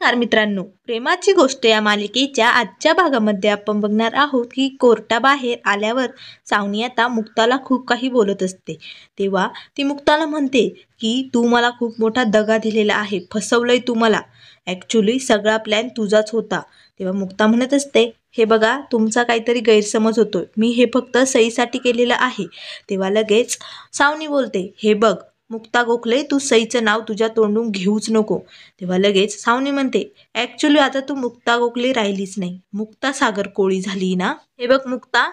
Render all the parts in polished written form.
नमस्कार मित्रांनो, प्रेमाची गोष्ट या मालिकेच्या आजच्या भागामध्ये आपण बघणार आहोत की कोर्टाबाहेर आल्यावर सावनी आता मुक्ताला खूप काही बोलत असते। तेव्हा ती मुक्ताला म्हणते की तू मला खूप मोठा दगा दिलेला आहे, फसवलंय तू मला, ॲक्च्युली सगळा प्लॅन तुझाच होता। तेव्हा मुक्ता म्हणत असते, हे बघा तुमचा काहीतरी गैरसमज होतोय, मी हे फक्त सईसाठी केलेलं आहे। तेव्हा लगेच सावनी बोलते, हे बघ मुक्ता गोखले, तू सईचं नाव तुझ्या तोंडून घेऊच नको। तेव्हा लगेच सावनी म्हणते, ॲक्च्युली आता तू मुक्ता गोखले राहिलीच नाही, मुक्ता सागर कोळी झाली ना। हे बघ मुक्ता,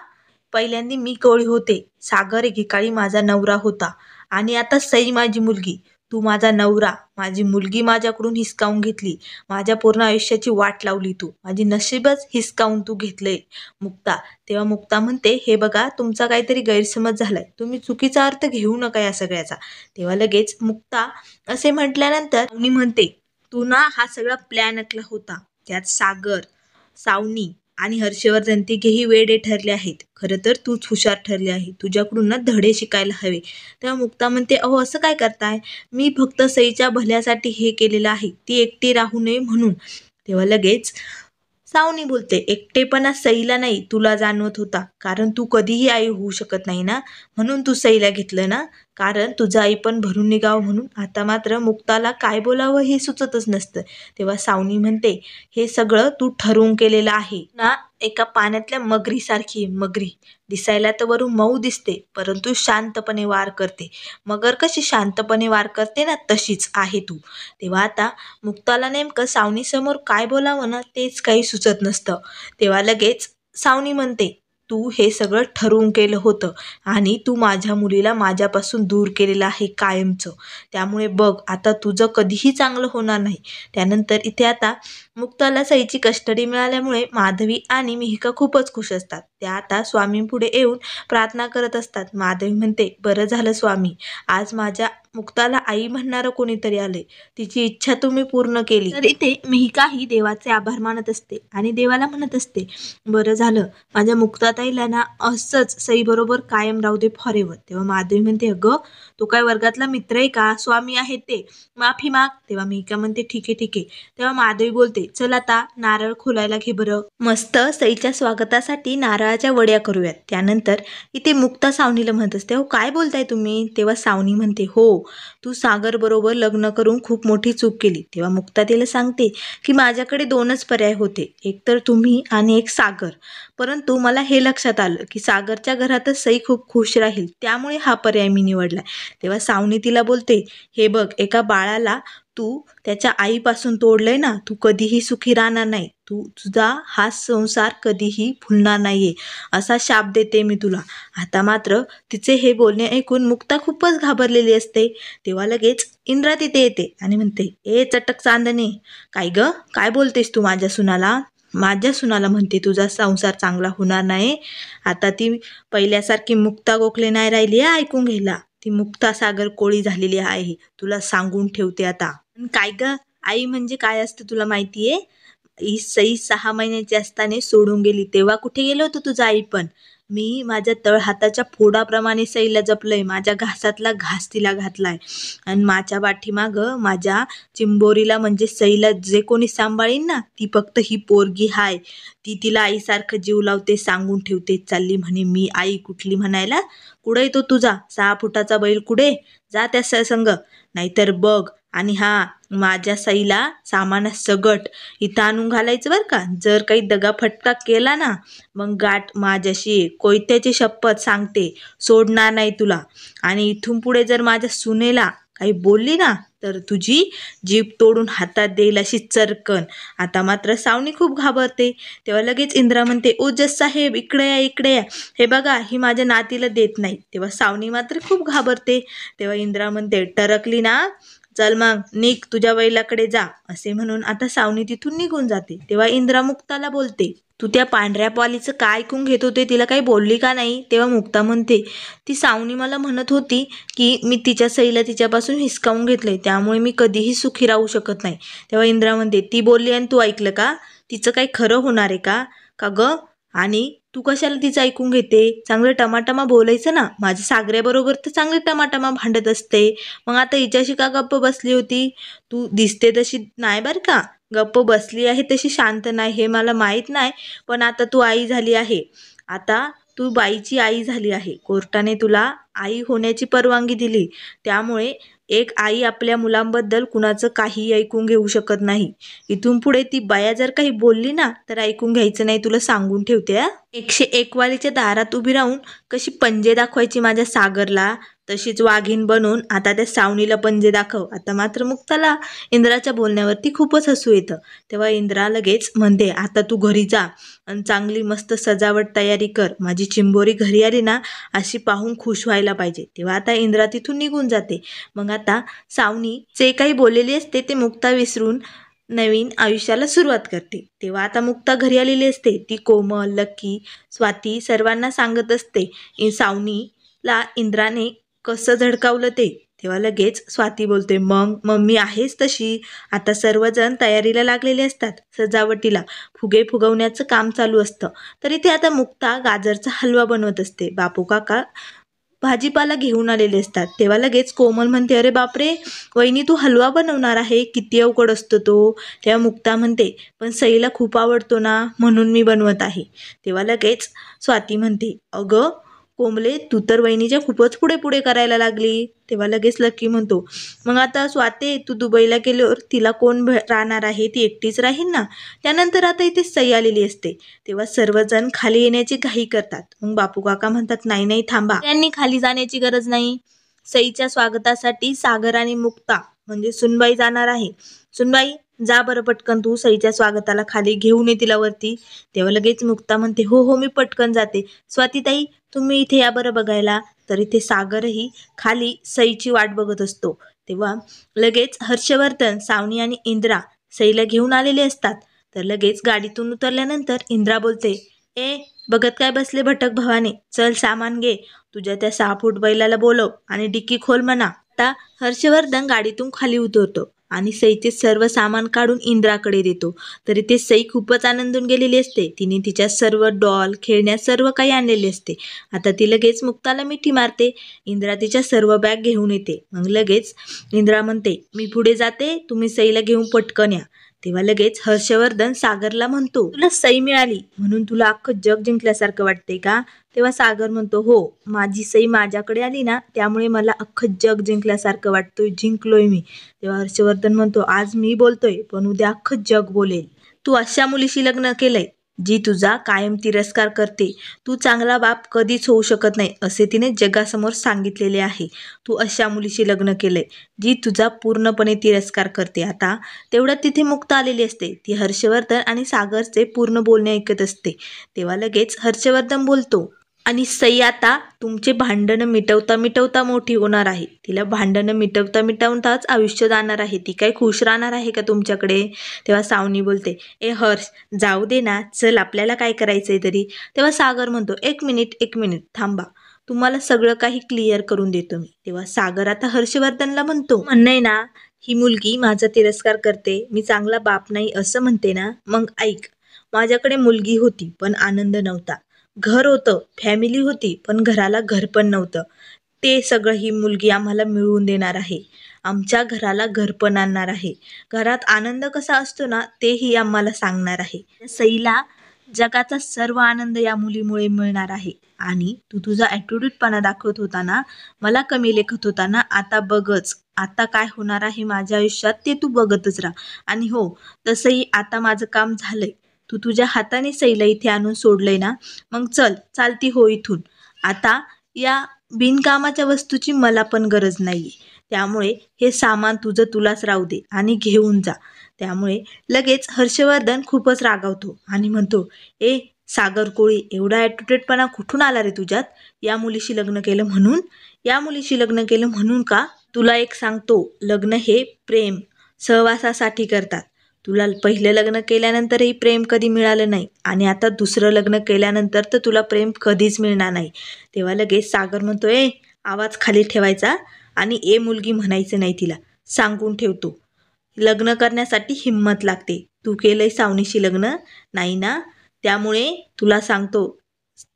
पहिल्यांदा मी कोळी होते, सागर एकेकाळी माझा नवरा होता आणि आता सई माझी मुलगी। तू माझा नवरा, माझी मुलगी माझ्याकडून हिसकावून घेतली, माझ्या पूर्ण आयुष्याची वाट लावली, तू माझी नशीबच हिसकावून तू घेतलंय मुक्ता। तेव्हा मुक्ता म्हणते, हे बघा तुमचा काहीतरी गैरसमज झालाय, तुम्ही चुकीचा अर्थ घेऊ नका या सगळ्याचा। तेव्हा लगेच मुक्ता असे म्हटल्यानंतर सावनी म्हणते, तू ना हा सगळा प्लॅन आखला होता, त्यात सागर, सावनी आणि हर्षवर्धन तिघेही वेडे ठरले आहेत, खरं तर तूच हुशार ठरले आहे, तुझ्याकडून ना धडे शिकायला हवे। तेव्हा मुक्ता म्हणते, अहो असं काय करताय, मी फक्त सईच्या भल्यासाठी हे केलेलं आहे, ती एकटी राहू नये म्हणून। तेव्हा लगेच सावनी बोलते, एकटेपणा सईला नाही तुला जाणवत होता, कारण तू कधीही आई होऊ शकत नाही ना, म्हणून तू सईला घेतलं ना, कारण तुझं आई पण भरून निघावं म्हणून। आता मात्र मुक्ताला काय बोलावं हे सुचतच नसतं। तेव्हा सावनी म्हणते, हे सगळं तू ठरवून केलेलं आहे ना, एका पाण्यातल्या मगरीसारखी मगरी, दिसायला तर वरून मऊ दिसते परंतु शांतपणे वार करते, मगर कशी शांतपणे वार करते ना, तशीच आहे तू। तेव्हा आता मुक्ताला नेमकं सावनी समोर काय बोलावं ना तेच काही सुचत नसतं। तेव्हा लगेच सावनी म्हणते, तू हे सगळं ठरवून केलं होतं आणि तू माझ्या मुलीला माझ्यापासून दूर केलेलं आहे कायमचं, त्यामुळे बघ आता तुझं कधीही चांगलं होणार नाही। त्यानंतर इथे आता मुक्ताला सईची कस्टडी मिळाल्यामुळे माधवी आणि मिहिका खूपच खुश असतात। त्या आता स्वामींपुढे येऊन प्रार्थना करत असतात। माधवी म्हणते, बरं झालं स्वामी, आज माझ्या मुक्ताला आई म्हणणारं कोणीतरी आले, तिची इच्छा तुम्ही पूर्ण केली। तर इथे मिहिकाही देवाचे आभार मानत असते आणि देवाला म्हणत असते, बरं झालं, माझ्या मुक्ताताईला ना असंच सईबरोबर कायम राहू दे फॉरेवर। तेव्हा माधवी म्हणते, अगं तो काय वर्गातला मित्र आहे का, स्वामी आहेत ते, माफी माग। तेव्हा मिहिका म्हणते, ठीक आहे ठीक आहे। तेव्हा माधवी बोलते, चल आता नारळ खोलायला घे बरं, मस्त सईच्या स्वागतासाठी नारळाच्या वड्या करूयात। त्यानंतर इथे मुक्ता सावनीला म्हणत असते, हो काय बोलताय तुम्ही। तेव्हा सावनी म्हणते, हो तू सागर बरोबर लग्न करून खूप मोठी चूक केली। तेव्हा मुक्ता तिला सांगते की माझ्याकडे दोनच पर्याय होते, एक तर तुम्ही आणि एक सागर, परंतु मला हे लक्षात आलं की सागरच्या घरातच सई खूप खुश राहील, त्यामुळे हा पर्याय मी निवडला। तेव्हा सावनी तिला बोलते, हे बघ एका बाळाला तू त्याच्या आईपासून तोडलंय ना, तू कधीही सुखी राहणार नाही, तू तुझा हा संसार कधीही फुलणार नाहीये, असा शाप देते मी तुला। आता मात्र तिचे हे बोलणे ऐकून मुक्ता खूपच घाबरलेली असते। तेव्हा लगेच इंद्रा तिथे येते आणि म्हणते, ए चटक चांदणे, काय ग काय बोलतेस तू माझ्या सुनाला, माझ्या सुनाला म्हणते तुझा संसार चांगला होणार नाही। आता ती पहिल्यासारखी मुक्ता गोखले नाही राहिली आहे ऐकून घ्यायला, ती मुक्ता सागर कोळी झालेली आहे, तुला सांगून ठेवते आता। काय ग आई म्हणजे काय असतं तुला माहितीये, ही सई 6 महिन्याची असताना सोडून गेली, तेव्हा कुठे गेलो होतो तुझं आई पण, मी माझ्या तळहाताच्या फोडाप्रमाणे सईला जपलंय, माझ्या घासातला घास तिला घातलाय आणि माझ्या पाठीमागं माझ्या चिंबोरीला म्हणजे सईला जे कोणी सांभाळीन ना, ती फक्त ही पोरगी हाय, ती तिला आईसारखं जीव लावते, सांगून ठेवते, चालली म्हणे मी आई कुठली म्हणायला, कुठे येतो तुझा 6 फुटाचा बैल, कुठे जा त्या संग, नाहीतर बघ। आणि हा माझ्या सईला सामान सगट इथं आणून घालायचं बरं का, जर काही दगाफटका केला ना मग गाठ माझ्याशी, कोयत्याची शपथ सांगते, सोडणार नाही तुला। आणि इथून पुढे जर माझ्या सुनेला काही बोलली ना तर तुझी जीभ तोडून हातात देईल अशी चरकन। आता मात्र सावनी खूप घाबरते। तेव्हा लगेच इंद्रा म्हणते, ओ जज साहेब इकडे या इकडे या, हे बघा ही माझ्या नातीला देत नाही। तेव्हा सावनी मात्र खूप घाबरते। तेव्हा इंद्रा म्हणते, टरकली ना, चल मग निघ तुझ्या बैलाकडे जा, असे म्हणून आता सावनी तिथून निघून जाते। तेव्हा इंद्रा मुक्ताला बोलते, तू त्या पांढऱ्या पॉलीचं काय ऐकून घेत होते, तिला काही बोलली का नाही। तेव्हा मुक्ता म्हणते, ती सावनी मला म्हणत होती की मी तिच्या सईला तिच्यापासून हिसकावून घेतलंय, त्यामुळे मी कधीही सुखी राहू शकत नाही। तेव्हा इंद्रा म्हणते, ती बोलली आणि तू ऐकलं का, तिचं काही खरं होणार आहे का ग, आणि तू कशाला तिचं ऐकून घेते, चांगलं टमाटमा बोलायचं ना, माझ्या सागऱ्याबरोबर तर चांगली टमाटमा भांडत असते, मग आता हिच्याशी का गप्प बसली होती, तू दिसते तशी नाही बरं का, गप्प बसली आहे तशी शांत नाही हे मला माहीत नाही, पण आता तू आई झाली आहे. आता तू बाईची आई झाली आहे. कोर्टाने तुला आई होण्याची परवानगी दिली. त्यामुळे एक आई आपल्या मुलांबद्दल कुणाचं काही ऐकून घेऊ शकत नाही. इथून पुढे ती बाया जर काही बोलली ना तर ऐकून घ्यायचं नाही, तुला सांगून ठेवते हा. 101 वालीच्या दारात उभी राहून कशी पंजे दाखवायची माझ्या सागरला, तशीच वाघीण बनून आता त्या सावनीला पंजे दाखव. आता मात्र मुक्ताला इंद्राच्या बोलण्यावरती खूपच हसू येतं. तेव्हा इंद्रा लगेच म्हणते, आता तू घरी जा आणि चांगली मस्त सजावट तयारी कर. माझी चिंबोरी घरी आली ना अशी पाहून खुश व्हायला पाहिजे. तेव्हा आता इंद्रा तिथून निघून जाते. मग आता सावनी जे काही बोललेली असते ते मुक्ता विसरून नवीन आयुष्याला सुरुवात करते. तेव्हा आता मुक्ता घरी आलेली असते. ती कोमल, लक्की, स्वाती सर्वांना सांगत असते सावनीला इंद्राने कसं झडकावलं ते. तेव्हा लगेच स्वाती बोलते, मग मम्मी आहेच तशी. आता सर्वजण तयारीला लागलेले असतात. सजावटीला फुगे फुगवण्याचं काम चालू असतं. तर इथे आता मुक्ता गाजरचा हलवा बनवत असते. बापू काका भाजीपाला घेऊन आलेले असतात. तेव्हा लगेच कोमल म्हणते, अरे बापरे वहिनी, तू हलवा बनवणार आहे, किती अवघड असतो तो. तेव्हा मुक्ता म्हणते, पण सईला खूप आवडतो ना म्हणून मी बनवत आहे. तेव्हा लगेच स्वाती म्हणते, अगं कोमले, तू तर वहिनीच्या खूपच पुढे पुढे करायला लागली. तेव्हा लगेच लक्की म्हणतो, मग आता स्वाती, तू दुबईला गेल्यावर तिला कोण राहणार आहे, ती एकटीच राहील ना. त्यानंतर आता इथे सई आलेली असते. तेव्हा सर्वजण खाली येण्याची घाई करतात. मग बापू काका म्हणतात, नाही नाही थांबा, त्यांनी खाली जाण्याची गरज नाही. सईच्या स्वागतासाठी सागर आणि मुक्ता म्हणजे सुनबाई जाणार आहे. सुनबाई, जा बरं पटकन, तू सईच्या स्वागताला खाली घेऊन ये तिला वरती. तेव्हा लगेच मुक्ता म्हणते, हो हो मी पटकन जाते. स्वातीताई, तुम्ही इथे या बरं बघायला. तर इथे सागरही खाली सईची वाट बघत असतो. तेव्हा लगेच हर्षवर्धन, सावनी आणि इंद्रा सईला घेऊन आलेले असतात. तर लगेच गाडीतून उतरल्यानंतर इंद्रा बोलते, ए बघत काय बसले भटक भवाने, चल सामान घे. तुझ्या त्या 6 फूट बैलाला बोलव आणि डिक्की खोल म्हणा. आता हर्षवर्धन गाडीतून खाली उतरतो आणि सईचे सर्व सामान काढून इंद्राकडे देतो. तरी ते सई खूपच आनंदून गेलेली असते. तिने तिच्या सर्व डॉल, खेळण्या सर्व काही आणलेले असते. आता ती लगेच मुक्ताला मिठी मारते. इंद्रा तिच्या सर्व बॅग घेऊन येते. मग लगेच इंद्रा म्हणते, मी पुढे जाते, तुम्ही सईला घेऊन पटकन या. तेव्हा लगेच हर्षवर्धन सागरला म्हणतो, तुला सई मिळाली म्हणून तुला अख्खं जग जिंकल्यासारखं वाटते का. तेव्हा सागर म्हणतो, हो, माझी सई माझ्याकडे आली ना त्यामुळे मला अख्खं जग जिंकल्यासारखं वाटतोय, जिंकलोय मी. तेव्हा हर्षवर्धन म्हणतो, आज मी बोलतोय पण उद्या अख्खं जग बोलेल. तू अशा मुलीशी लग्न केलंय जी तुझा कायम तिरस्कार करते. तू चांगला बाप कधीच होऊ शकत नाही असे तिने जगासमोर सांगितलेले आहे. तू अशा मुलीशी लग्न केलंय जी तुझा पूर्णपणे तिरस्कार करते. आता तेवढ्यात तिथे मुक्ता आलेली असते. ती हर्षवर्धन आणि सागरचे पूर्ण बोलणे ऐकत असते. तेव्हा लगेच हर्षवर्धन बोलतो, आणि सई आता तुमचे भांडणं मिटवता मिटवता मोठी होणार आहे. तिला भांडणं मिटवता मिटवताच आयुष्य जाणार आहे. ती काही खुश राहणार आहे का तुमच्याकडे. तेव्हा सावनी बोलते, ए हर्ष, जाऊ दे ना, चल आपल्याला काय करायचंय तरी. तेव्हा सागर म्हणतो, एक मिनिट थांबा, तुम्हाला सगळं काही क्लिअर करून देतो मी. तेव्हा सागर आता हर्षवर्धनला म्हणतो, म्हणणंय ना ही मुलगी माझा तिरस्कार करते, मी चांगला बाप नाही असं म्हणते ना. मग ऐक, माझ्याकडे मुलगी होती पण आनंद नव्हता. घर होतं, फॅमिली होती, पण घराला घर पण नव्हतं. ते सगळं ही मुलगी आम्हाला मिळवून देणार आहे. आमच्या घराला घर पण आणणार आहे. घरात आनंद कसा असतो ना तेही आम्हाला सांगणार आहे. सईला जगाचा सर्व आनंद या मुलीमुळे मिळणार आहे. आणि तू तुझा ॲटिट्यूडपणा दाखवत होता ना, मला कमी लेखत होता ना, आता बघच आता काय होणार आहे माझ्या आयुष्यात ते तू बघतच राहा. आणि हो, तसंही आता माझं काम झालंय. तू तुझ्या हाताने सईला इथे आणून सोडलंय ना, मग चालती हो इथून. आता या बिनकामाच्या वस्तूची मला पण गरज नाहीये. त्यामुळे हे सामान तुझं तुलाच राहू दे आणि घेऊन जा. त्यामुळे लगेच हर्षवर्धन खूपच रागावतो आणि म्हणतो, ए सागर कोळी, एवढा ॲटिट्यूडपणा कुठून आला रे तुझ्यात. या मुलीशी लग्न केलं म्हणून, या मुलीशी लग्न केलं म्हणून का. तुला एक सांगतो, लग्न हे प्रेम सहवासासाठी करतात. तुला पहिलं लग्न केल्यानंतरही प्रेम कधी मिळालं नाही आणि आता दुसरं लग्न केल्यानंतर तर तुला प्रेम कधीच मिळणार नाही. तेव्हा लगेच सागर म्हणतो, ए आवाज खाली ठेवायचा आणि ए मुलगी म्हणायचं नाही तिला, सांगून ठेवतो. लग्न करण्यासाठी हिंमत लागते. तू केलंय सावनीशी लग्न नाही ना, त्यामुळे तुला सांगतो,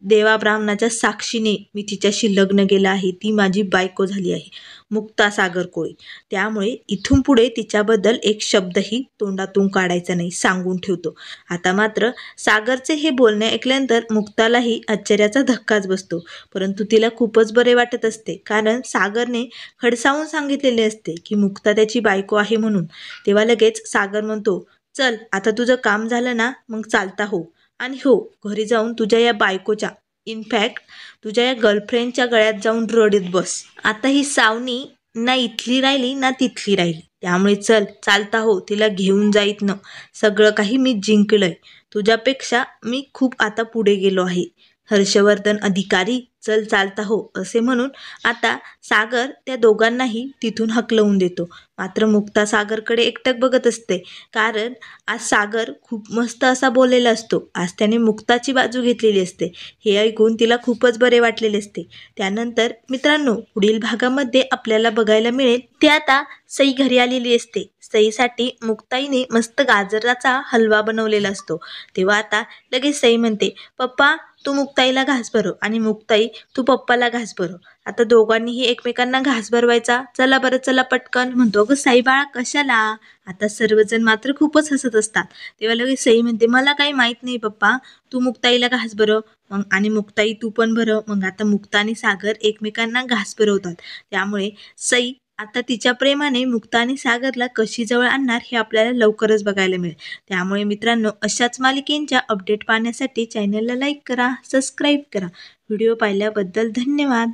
देवा ब्राह्मणाच्या साक्षीने मी तिच्याशी लग्न केलं आहे. ती माझी बायको झाली आहे. मुक्ता सागर कोळी. त्यामुळे इथून पुढे तिच्याबद्दल एक शब्दही तोंडातून काढायचा नाही, सांगून ठेवतो. आता मात्र सागरचे हे बोलणे ऐकल्यानंतर मुक्तालाही आश्चर्याचा धक्काच बसतो. परंतु तिला खूपच बरे वाटत असते, कारण सागरने खडसावून सांगितलेले असते की मुक्ता त्याची बायको आहे म्हणून. तेव्हा लगेच सागर म्हणतो, चल आता तुझं काम झालं ना, मग चालता हो. आणि हो, घरी जाऊन तुझ्या या बायकोच्या, इनफॅक्ट तुझ्या या गर्लफ्रेंडच्या गळ्यात जाऊन रडत बस. आता ही सावनी ना इथली राहिली ना तिथली राहिली, त्यामुळे चल चालता हो, तिला घेऊन जाईत न. सगळं काही मी जिंकलंय. तुझ्यापेक्षा मी खूप आता पुढे गेलो आहे. हर्षवर्धन अधिकारी, चल चालता हो, असे म्हणून आता सागर त्या दोघांनाही तिथून हकलवून देतो. मात्र मुक्ता सागरकडे एकटक बघत असते, कारण आज सागर खूप मस्त असा बोललेला असतो. आज त्याने मुक्ताची बाजू घेतलेली असते. हे ऐकून तिला खूपच बरे वाटलेले असते. त्यानंतर मित्रांनो, पुढील भागामध्ये आपल्याला बघायला मिळेल ते आता सई घरी आलेली असते. सईसाठी मुक्ताईने मस्त गाजराचा हलवा बनवलेला असतो. तेव्हा आता लगेच सई म्हणते, पप्पा तू मुक्ताईला घास भरव आणि मुक्ताई तू पप्पाला घास भरव. आता दोघांनीही एकमेकांना घास भरवायचा. चला बरं चला पटकन, म्हणतो अगं साई बाळा कशाला. आता सर्वजण मात्र खूपच हसत असतात. तेव्हा लगेच सई म्हणते, मला काही माहीत नाही पप्पा, तू मुक्ताईला घास भरव. मग आणि मुक्ताई तू पण भरव. मग आता मुक्ता आणि सागर एकमेकांना घास भरवतात. त्यामुळे सई आता तिच्या प्रेमाने मुक्ता आणि सागरला कशी जवळ आणणार हे आपल्याला लवकरच बघायला मिळेल. त्यामुळे मित्रांनो, अशाच मालिकेंच्या अपडेट पाहण्यासाठी चॅनलला लाईक करा, सबस्क्राईब करा. व्हिडिओ पाहिल्याबद्दल धन्यवाद.